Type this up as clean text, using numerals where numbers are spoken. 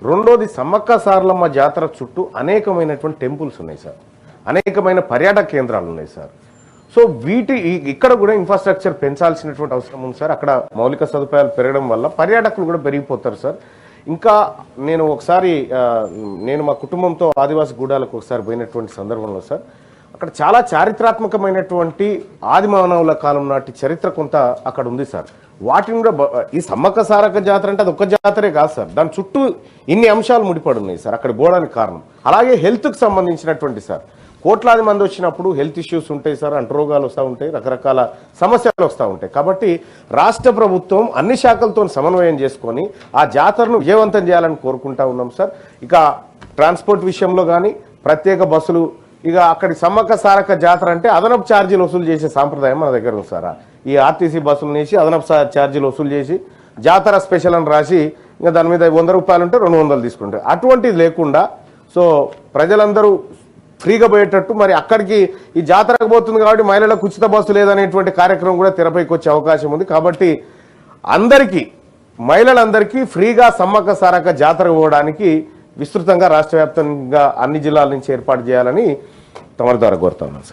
రెండోది సమ్మక్క సారలమ్మ జాతర చుట్టూ అనేకమైనటువంటి టెంపుల్స్ ఉన్నాయి సార్, అనేకమైన పర్యాటక కేంద్రాలు ఉన్నాయి సార్. సో ఇక్కడ కూడా ఇన్ఫ్రాస్ట్రక్చర్ పెంచాల్సినటువంటి అవసరం ఉంది సార్. అక్కడ మౌలిక సదుపాయాలు పెరగడం వల్ల పర్యాటకులు కూడా పెరిగిపోతారు సార్. ఇంకా నేను మా కుటుంబంతో ఆదివాసి గూడాలకు ఒకసారి పోయినటువంటి సందర్భంలో సార్, అక్కడ చాలా చారిత్రాత్మకమైనటువంటి ఆది మానవుల కాలం నాటి చరిత్ర కొంత అక్కడ ఉంది సార్. వాటిని కూడా ఈ సమ్మక్క సారక్క జాతర అంటే అది ఒక్క జాతరే కాదు సార్, దాని చుట్టూ ఇన్ని అంశాలు ముడిపడి ఉన్నాయి సార్ అక్కడ పోవడానికి కారణం. అలాగే హెల్త్కి సంబంధించినటువంటి సార్, కోట్లాది మంది వచ్చినప్పుడు హెల్త్ ఇష్యూస్ ఉంటాయి సార్, అంటురోగాలు వస్తూ ఉంటాయి, రకరకాల సమస్యలు వస్తూ ఉంటాయి. కాబట్టి రాష్ట్ర ప్రభుత్వం అన్ని శాఖలతో సమన్వయం చేసుకొని ఆ జాతరను విజయవంతం చేయాలని కోరుకుంటా ఉన్నాం సార్. ఇక ట్రాన్స్పోర్ట్ విషయంలో కానీ ప్రత్యేక బస్సులు, ఇక అక్కడి సమ్మక్క సారక్క జాతర అంటే అదనపు ఛార్జీలు వసూలు చేసే సాంప్రదాయం మన దగ్గర ఉంది సార్. ఈ ఆర్టీసీ బస్సులు వేసి అదనపు ఛార్జీలు వసూలు చేసి జాతర స్పెషల్ అని రాసి ఇంకా దాని మీద 100 రూపాయలు ఉంటే 200 తీసుకుంటారు. అటువంటిది లేకుండా సో ప్రజలందరూ ఫ్రీగా పోయేటట్టు, మరి అక్కడికి ఈ జాతరకు పోతుంది కాబట్టి మహిళలకు ఉచిత బస్సు లేదనేటువంటి కార్యక్రమం కూడా తెరపైకి వచ్చే అవకాశం ఉంది. కాబట్టి మహిళలందరికీ ఫ్రీగా సమ్మక్క సారక్క జాతర పోవడానికి విస్తృతంగా రాష్ట్ర వ్యాప్తంగా అన్ని జిల్లాల నుంచి ఏర్పాటు చేయాలని తమ ద్వారా కోరుతా ఉన్నాను.